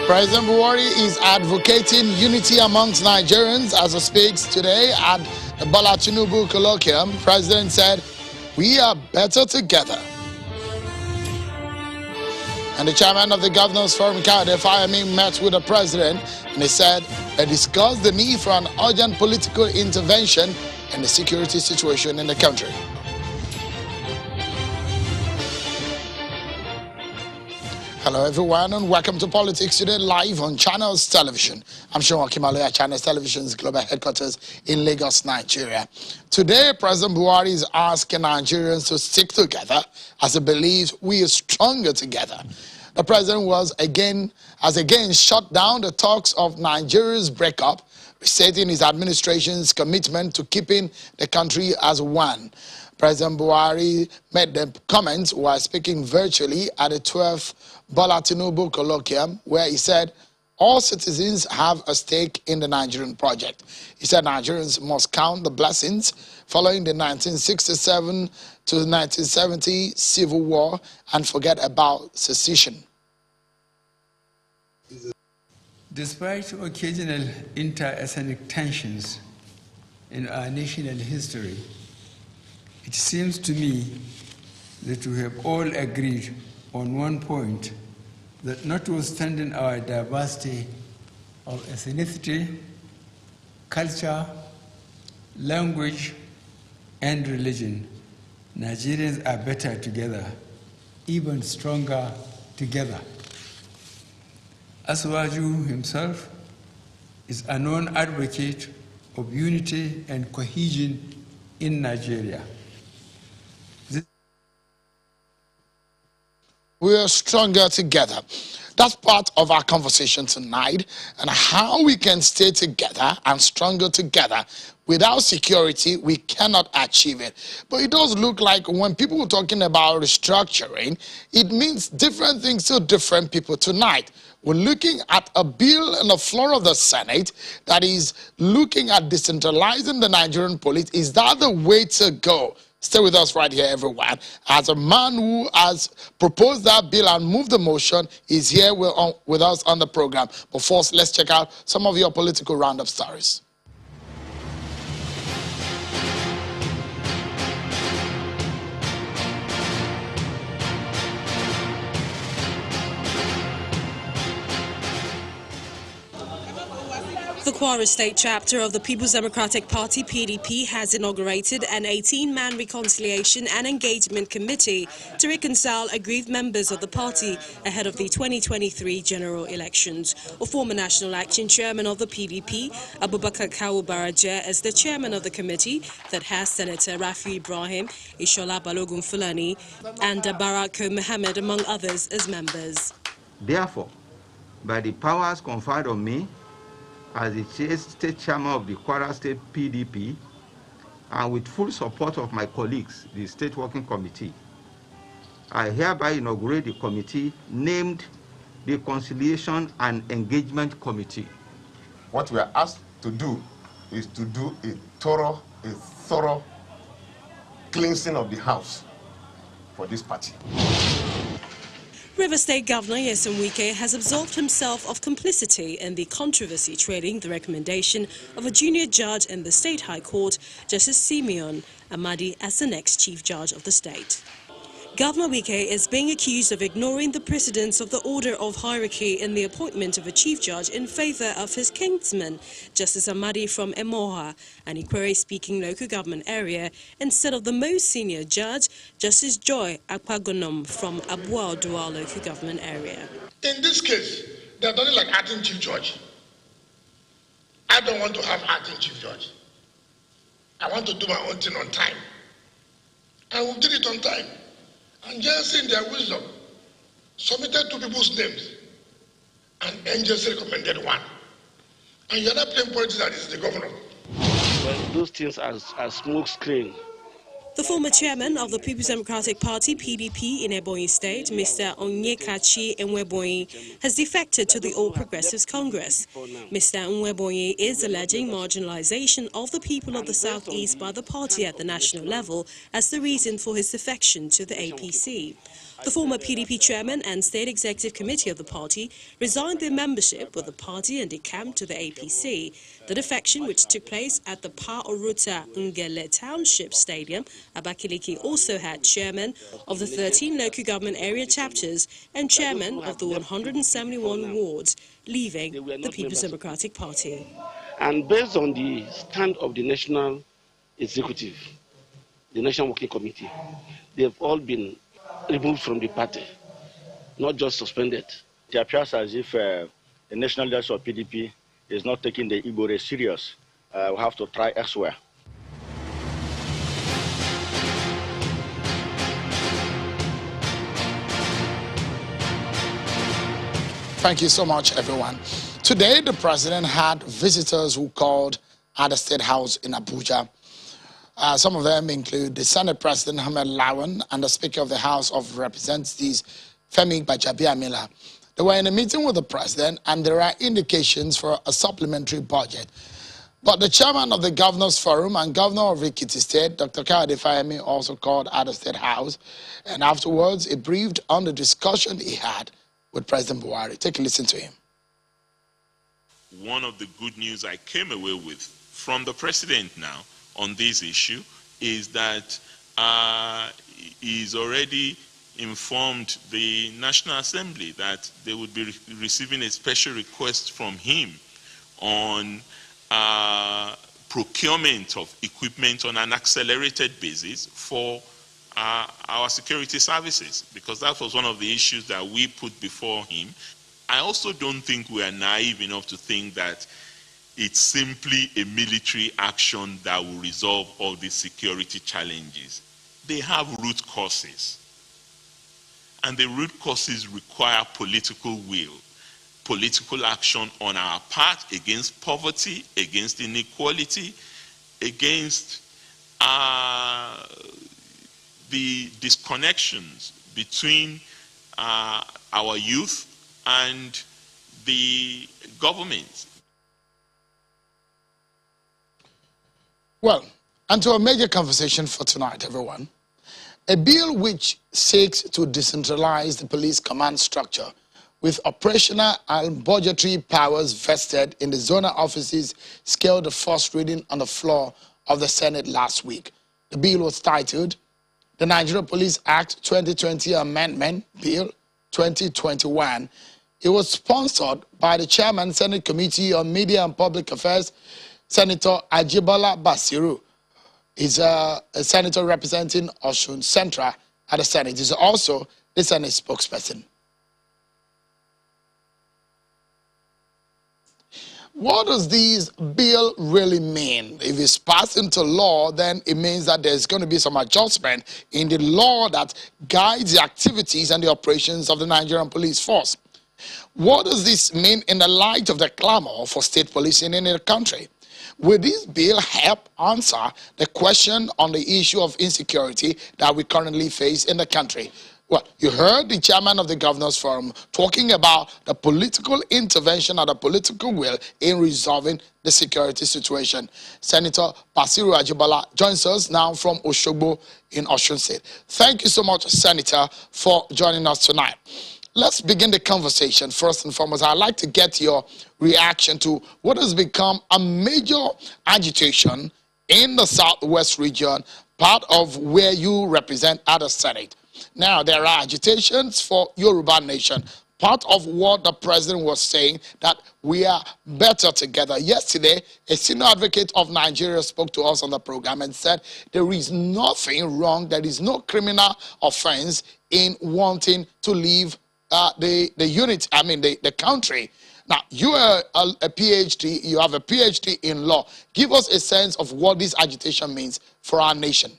President Buhari is advocating unity amongst Nigerians as he speaks today at the Bola Tinubu colloquium. The president said, "We are better together." And the chairman of the Governors Forum, Kayode Fayemi, met with the president and he said they discussed the need for an urgent political intervention in the security situation in the country. Hello everyone and welcome to Politics Today live on Channels Television. I'm Sean Kimale at Channels Television's global headquarters in Lagos, Nigeria. Today, President Buhari is asking Nigerians to stick together as he believes we are stronger together. The president has again shut down the talks of Nigeria's breakup, restating his administration's commitment to keeping the country as one. President Buhari made the comments while speaking virtually at the 12th Bola Tinubu colloquium, where he said all citizens have a stake in the Nigerian project. He said Nigerians must count the blessings following the 1967 to 1970 civil war and forget about secession. Despite occasional inter-ethnic tensions in our national history, it seems to me that we have all agreed on one point, that notwithstanding our diversity of ethnicity, culture, language, and religion, Nigerians are better together, even stronger together. Asiwaju himself is a known advocate of unity and cohesion in Nigeria. We are stronger together. That's part of our conversation tonight, and how we can stay together and stronger together. Without security, we cannot achieve it. But it does look like when people are talking about restructuring, it means different things to different people tonight. We're looking at a bill on the floor of the Senate that is looking at decentralizing the Nigerian police. Is that the way to go? Stay with us right here, everyone. As a man who has proposed that bill and moved the motion is here with us on the program. But first, let's check out some of your political roundup stories. The Kwara State chapter of the People's Democratic Party, PDP, has inaugurated an 18-man reconciliation and engagement committee to reconcile aggrieved members of the party ahead of the 2023 general elections. A former National Action Chairman of the PDP, Abubakar Kawu Baraje, is the chairman of the committee that has Senator Rafi Ibrahim, Ishola Balogun Fulani, and Barako Mohammed, among others, as members. Therefore, by the powers conferred on me, as the state chairman of the Kwara State PDP, and with full support of my colleagues, the State Working Committee, I hereby inaugurate the committee named the Conciliation and Engagement Committee. What we are asked to do is to do a thorough cleansing of the house for this party. River State Governor Nyesom Wike has absolved himself of complicity in the controversy trailing the recommendation of a junior judge in the State High Court, Justice Simeon Amadi, as the next Chief Judge of the state. Governor Wike is being accused of ignoring the precedents of the order of hierarchy in the appointment of a chief judge in favor of his kinsman, Justice Amadi from Emoha, an Ikwere-speaking local government area, instead of the most senior judge, Justice Joy Akpagonom from Abuwa-Odua local government area. In this case, they're done it like acting chief judge. I don't want to have acting chief judge. I want to do my own thing on time. And we did it on time. And just in their wisdom, submitted two people's names, and NJC recommended one. And you're not playing politics, that is the governor. Well, those things are smoke screen. The former chairman of the People's Democratic Party, PDP, in Ebonyi State, Mr. Onyekachi Nwebonyi, has defected to the All Progressives Congress. Mr. Nwebonyi is alleging marginalization of the people of the Southeast by the party at the national level as the reason for his defection to the APC. The former PDP chairman and state executive committee of the party resigned their membership with the party and decamped to the APC. The defection, which took place at the Pa Oruta Ngele Township Stadium, Abakaliki, also had chairman of the 13 local government area chapters and chairman of the 171 wards leaving the People's Democratic Party. And based on the stand of the National Executive, the National Working Committee, they've all been removed from the party, not just suspended. It appears as if the national leadership of PDP is not taking the Igbo race serious. We have to try elsewhere. Thank you so much, everyone. Today, the president had visitors who called at the State House in Abuja. Some of them include the Senate President, Ahmed Lawan, and the Speaker of the House of Representatives, Femi Gbajabiamila. They were in a meeting with the president, and there are indications for a supplementary budget. But the chairman of the Governors Forum and Governor of Ekiti State, Dr. Kayode Fayemi, also called at the State House, and afterwards he briefed on the discussion he had with President Buhari. Take a listen to him. One of the good news I came away with from the president now on this issue is that he's already informed the National Assembly that they would be receiving a special request from him on procurement of equipment on an accelerated basis for our security services, because that was one of the issues that we put before him. I also don't think we are naive enough to think that it's simply a military action that will resolve all these security challenges. They have root causes. And the root causes require political will, political action on our part against poverty, against inequality, against the disconnections between our youth and the government. Well, and to a major conversation for tonight, everyone. A bill which seeks to decentralize the police command structure with operational and budgetary powers vested in the zonal offices scaled the first reading on the floor of the Senate last week. The bill was titled the Nigeria Police Act 2020 Amendment Bill 2021. It was sponsored by the Chairman, Senate Committee on Media and Public Affairs, Senator Ajibola Basiru. He's a senator representing Osun Central at the Senate. He's also the Senate spokesperson. What does this bill really mean? If it's passed into law, then it means that there's going to be some adjustment in the law that guides the activities and the operations of the Nigerian police force. What does this mean in the light of the clamor for state policing in the country? Will this bill help answer the question on the issue of insecurity that we currently face in the country? Well, you heard the chairman of the Governors Forum talking about the political intervention or the political will in resolving the security situation. Senator Basiru Ajibola joins us now from Osogbo in Osun State. Thank you so much, Senator, for joining us tonight. Let's begin the conversation. First and foremost, I'd like to get your reaction to what has become a major agitation in the Southwest region, part of where you represent at the Senate. Now, there are agitations for Yoruba Nation. Part of what the president was saying, that we are better together. Yesterday, a senior advocate of Nigeria spoke to us on the program and said there is nothing wrong, there is no criminal offense in wanting to leave the unit, the country. Now, you are a PhD, you have a PhD in law. Give us a sense of what this agitation means for our nation.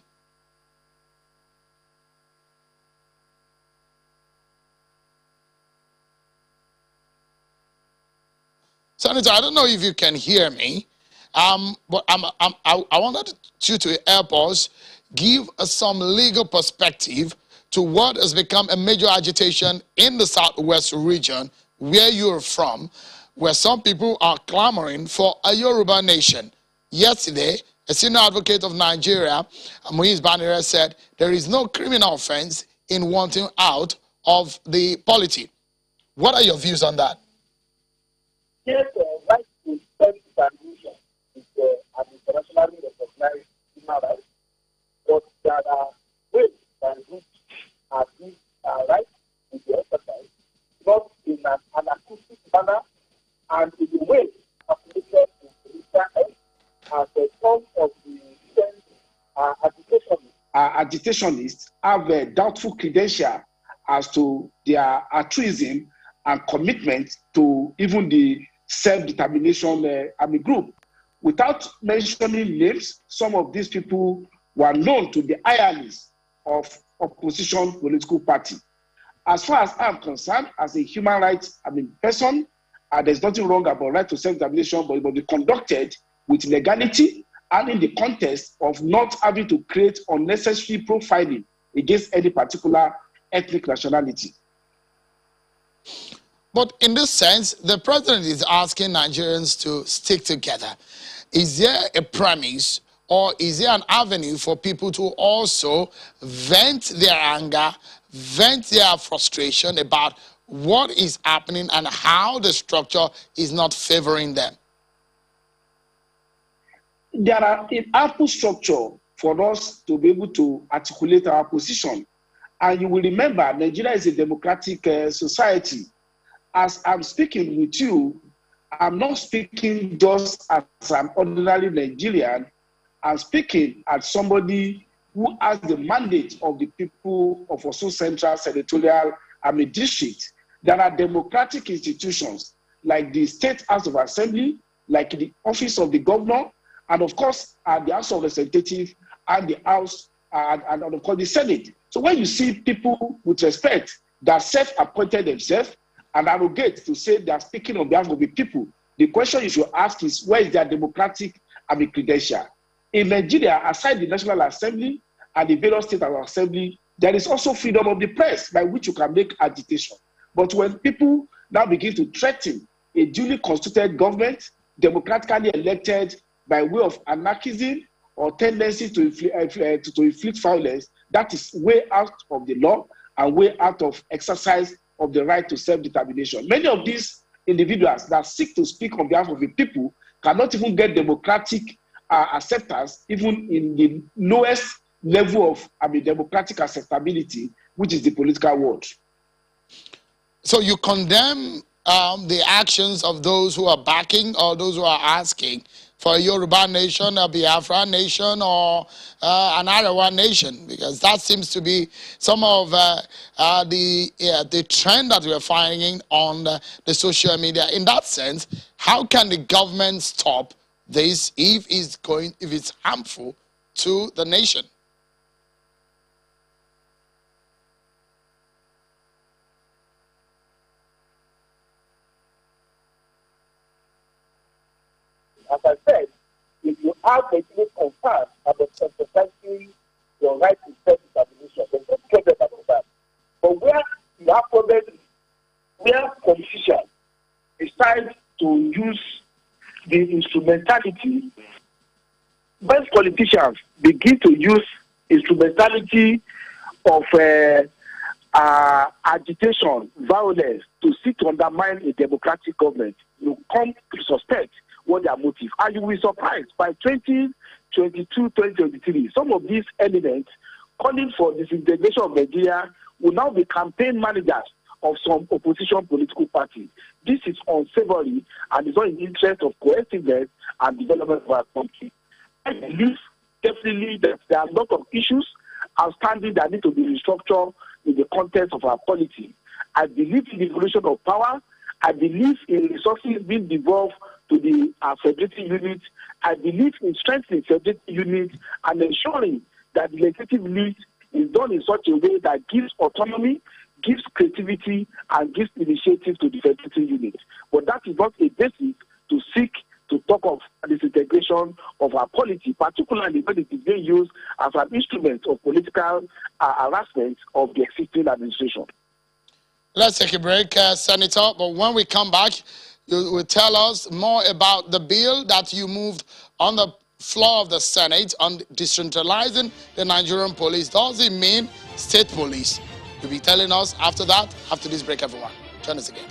Senator, I don't know if you can hear me, but I wanted you to help us give us some legal perspective to what has become a major agitation in the Southwest region, where you're from, where some people are clamoring for a Yoruba nation. Yesterday, a senior advocate of Nigeria, Muiz Banire, said there is no criminal offense in wanting out of the polity. What are your views on that? Yes, right to self-determination is an internationally recognized human right, but there are ways by which these rights will be exercised, not in an anarchistic manner and in the way calculated in political health as a form of the recent agitationists have a doubtful credential as to their altruism and commitment to even the self-determination group. Without mentioning names, some of these people were known to be ironies of opposition political party. As far as I'm concerned, as a human rights person, there's nothing wrong about right to self-determination, but it must be conducted with legality and in the context of not having to create unnecessary profiling against any particular ethnic nationality. But in this sense, the president is asking Nigerians to stick together. Is there a premise or is there an avenue for people to also vent their anger, vent their frustration about what is happening and how the structure is not favoring them? There are an ample structure for us to be able to articulate our position. And you will remember, Nigeria is a democratic society. As I'm speaking with you, I'm not speaking just as an ordinary Nigerian. I'm speaking as somebody who has the mandate of the people of Osun Central Senatorial District. There are democratic institutions like the State House of Assembly, like the Office of the Governor, and of course, the House of Representatives and the House, and of course, the Senate. So when you see people with respect that self-appointed themselves and arrogate to say they are speaking on behalf of the people, the question you should ask is, where is their democratic credential? In Nigeria, aside the National Assembly and the various state assembly, there is also freedom of the press by which you can make agitation. But when people now begin to threaten a duly constituted government, democratically elected by way of anarchism or tendency to inflict violence, that is way out of the law and way out of exercise of the right to self-determination. Many of these individuals that seek to speak on behalf of the people cannot even get democratic acceptance, even in the lowest level of democratic acceptability, which is the political world. So you condemn the actions of those who are backing or those who are asking for a Yoruba nation, a Biafra nation, or an Arawa nation, because that seems to be some of the trend that we're finding on the social media. In that sense, how can the government stop this if it's harmful to the nation? As I said, if you have legitimate concerns about exercising your right to self-determination, then don't get them about that. But where you have problems, where politicians decide to use the instrumentality, when politicians begin to use instrumentality of agitation, violence to seek to undermine a democratic government, you come to suspect what their motive. And you will be surprised by 2022, 2023, some of these elements calling for disintegration of Nigeria will now be campaign managers of some opposition political parties. This is unsavory and is not in the interest of cohesiveness and development of our country. I believe definitely that there are a lot of issues outstanding that need to be restructured in the context of our polity. I believe in the evolution of power. I believe in resources being devolved to the federating unit. I believe in strengthening federating unit and ensuring that the legislative lead is done in such a way that gives autonomy, gives creativity, and gives initiative to the federating unit. But that is not a basis to seek to talk of disintegration of our polity, particularly when it is being used as an instrument of political harassment of the existing administration. Let's take a break, Senator. But when we come back, you will tell us more about the bill that you moved on the floor of the Senate on decentralizing the Nigerian police. Does it mean state police? You'll be telling us after that, after this break, everyone. Join us again.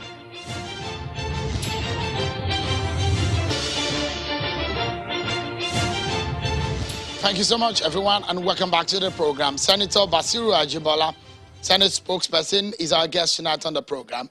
Thank you so much, everyone, and welcome back to the program. Senator Basiru Ajibola, Senate spokesperson, is our guest tonight on the program.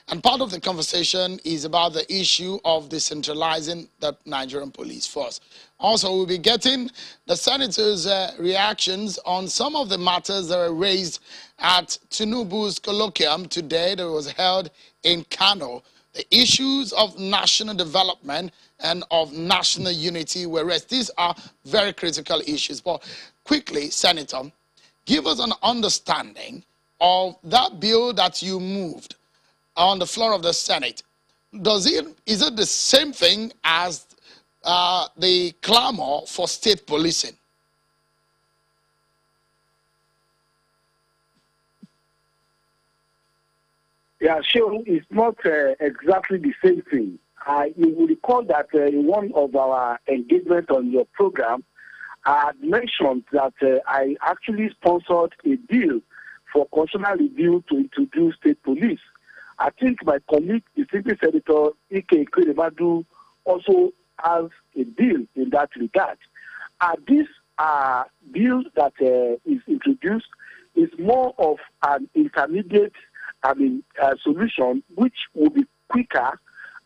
And part of the conversation is about the issue of decentralizing the Nigerian police force. Also, we'll be getting the Senator's reactions on some of the matters that were raised at Tinubu's colloquium today that was held in Kano. The issues of national development and of national unity were raised. These are very critical issues. But quickly, Senator, give us an understanding of that bill that you moved on the floor of the Senate. Is it the same thing as the clamor for state policing? Yeah, sure. It's not exactly the same thing. You will recall that in one of our engagements on your program, I had mentioned that I actually sponsored a bill for constitutional review to introduce state police. I think my colleague, the Distinguished Senator Ike Ekweremadu, also has a bill in that regard. This bill that is introduced is more of an intermediate solution, which will be quicker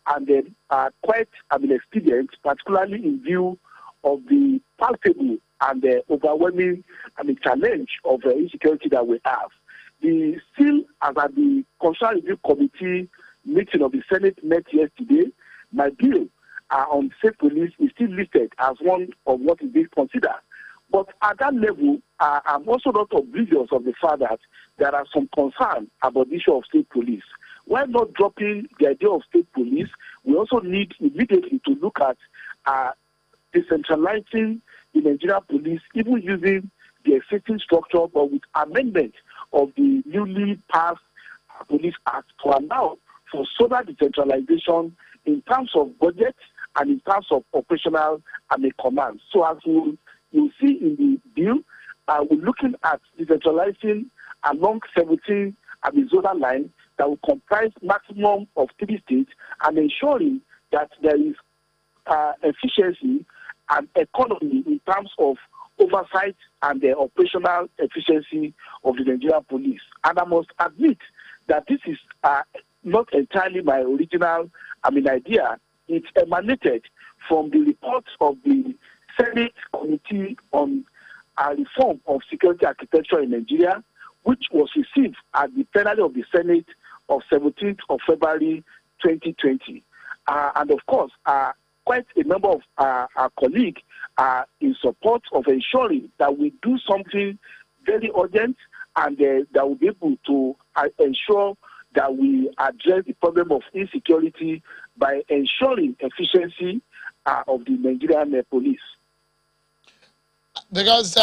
and then quite expedient, particularly in view of the palpable and overwhelming challenge of insecurity that we have. Still, as at the Constitutional Review Committee meeting of the Senate met yesterday, my bill on state police is still listed as one of what is being considered. But at that level, I'm also not oblivious of the fact that there are some concerns about the issue of state police. While not dropping the idea of state police, we also need immediately to look at decentralizing the Nigerian police, even using the existing structure, but with amendment of the newly passed Police Act to allow for solar decentralization in terms of budget and in terms of operational command. So as you'll see in the bill, we're looking at decentralizing along 17 zonal line that will comprise maximum of 3 states and ensuring that there is efficiency and economy in terms of oversight and the operational efficiency of the Nigerian police. And I must admit that this is not entirely my original idea. It emanated from the report of the Senate Committee on Reform of Security Architecture in Nigeria, which was received at the plenary of the Senate of 17th of February 2020. And of course, quite a number of our colleagues are in support of ensuring that we do something very urgent and that will be able to ensure that we address the problem of insecurity by ensuring efficiency of the Nigerian police. Because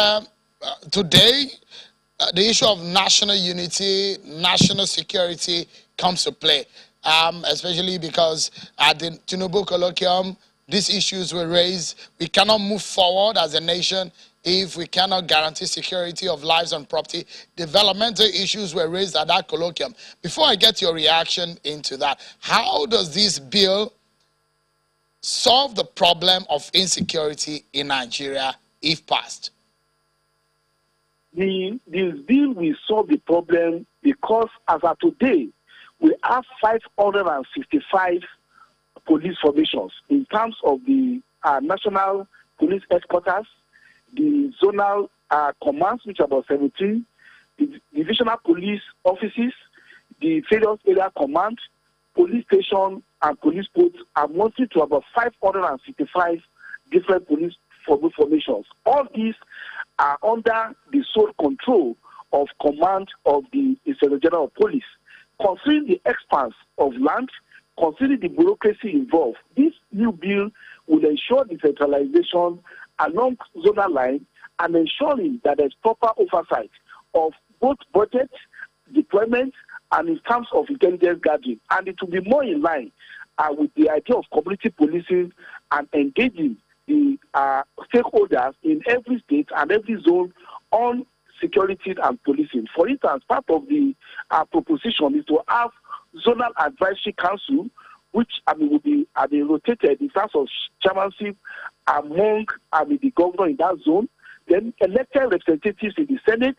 today, the issue of national unity, national security comes to play, especially because at the Tinubu colloquium, these issues were raised. We cannot move forward as a nation if we cannot guarantee security of lives and property. Developmental issues were raised at that colloquium. Before I get your reaction into that, how does this bill solve the problem of insecurity in Nigeria if passed? This bill will solve the problem because as of today, we have 565 police formations in terms of the national police headquarters, the zonal commands, which are about 17, the divisional police offices, the various area commands, police station and police posts are amounting to about 565 different police formations. All these are under the sole control of command of the Inspector General of Police. Considering the expanse of land, considering the bureaucracy involved, this new bill will ensure decentralization along zonal lines and ensuring that there's proper oversight of both budget, deployment, and in terms of intelligence gathering. And it will be more in line with the idea of community policing and engaging the stakeholders in every state and every zone on security and policing. For instance, part of the proposition is to have zonal advisory council, which will be rotated in terms of chairmanship among the governor in that zone, then elected representatives in the Senate,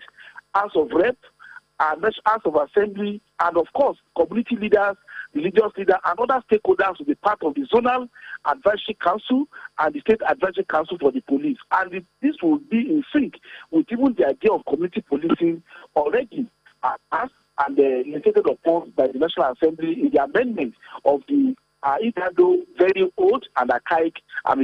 House of Rep, and House of Assembly, and of course, community leaders, religious leaders, and other stakeholders will be part of the Zonal Advisory Council and the State Advisory Council for the police. And this will be in sync with even the idea of community policing already passed and initiated upon by the National Assembly in the amendment of the Idado very old and archaic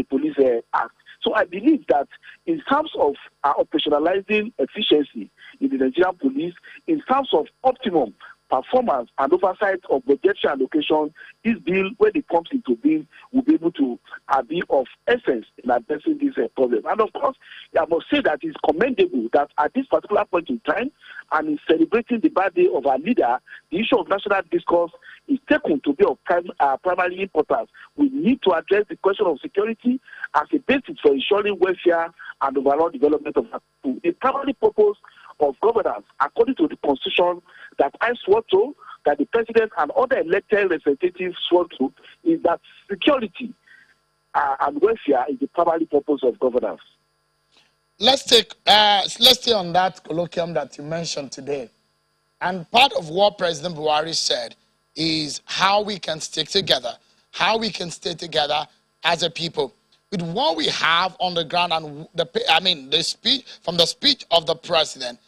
Police Act. So I believe that in terms of operationalizing efficiency in the Nigerian police, in terms of optimum performance and oversight of budgetary allocation, this bill, when it comes into being, will be able to be of essence in addressing this problem. And of course, I must say that it's commendable that at this particular point in time, and in celebrating the birthday of our leader, the issue of national discourse is taken to be of primary importance. We need to address the question of security as a basis for ensuring welfare and overall development of our people. The primary purpose of governance, according to the Constitution that I swore to, that the President and other elected representatives swore to, is that security and welfare is the primary purpose of governance. Let's stay on that colloquium that you mentioned today. And part of what President Buhari said is how we can stick together, how we can stay together as a people. With what we have on the ground and the speech from the speech of the president,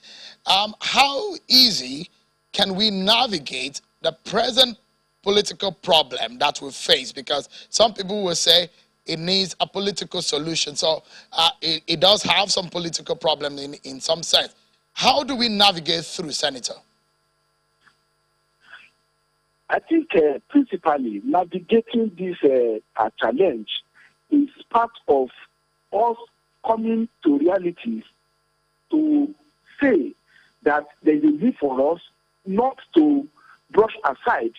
how easy can we navigate the present political problem that we face? Because some people will say it needs a political solution. So it does have some political problem in some sense. How do we navigate through, Senator? I think principally navigating this challenge is part of us coming to realities to say that there is a need for us not to brush aside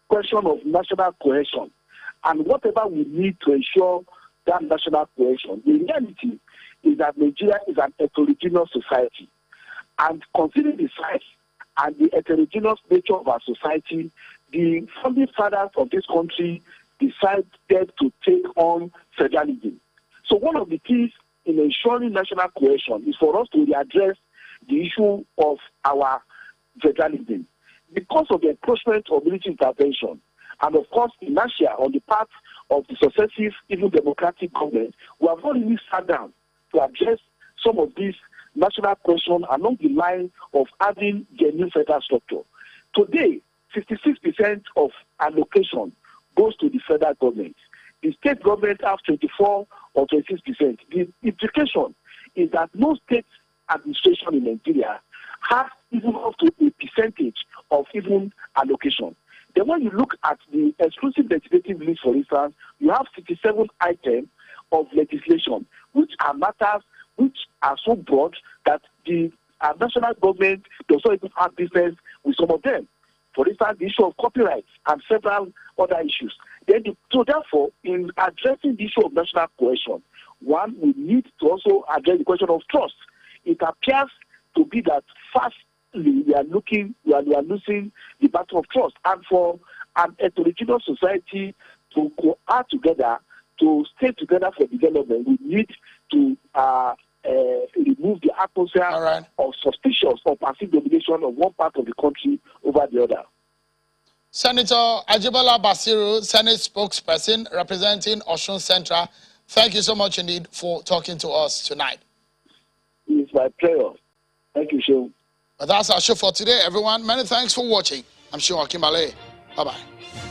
question of national cohesion and whatever we need to ensure that national cohesion. The reality is that Nigeria is an heterogeneous society, and considering the size and the heterogeneous nature of our society, the founding fathers of this country decided to take on federalism. So one of the keys in ensuring national cohesion is for us to readdress the issue of our federalism. Because of the encroachment of military intervention, and of course inertia on the part of the successive, even democratic government, we have not really sat down to address some of these national questions along the line of having the new federal structure. Today, 56% of allocation goes to the federal government. The state government have 24 or 26%. The implication is that no state administration in Nigeria has even up to a percentage of even allocation. Then when you look at the exclusive legislative list, for instance, you have 67 items of legislation, which are matters which are so broad that the national government does not even have business with some of them. For instance, the issue of copyright and several other issues. So therefore, in addressing the issue of national cohesion, one, we need to also address the question of trust. It appears to be that fastly we are losing the battle of trust. And for an heterogeneous society to cohere together, to stay together for development, we need to remove the atmosphere of suspicious or passive domination of one part of the country over the other. Senator Ajibola Basiru, Senate spokesperson representing Osun Central, thank you so much indeed for talking to us tonight. It's my pleasure. Thank you, Sean. But that's our show for today, everyone. Many thanks for watching. I'm Sean Akimale. Bye-bye.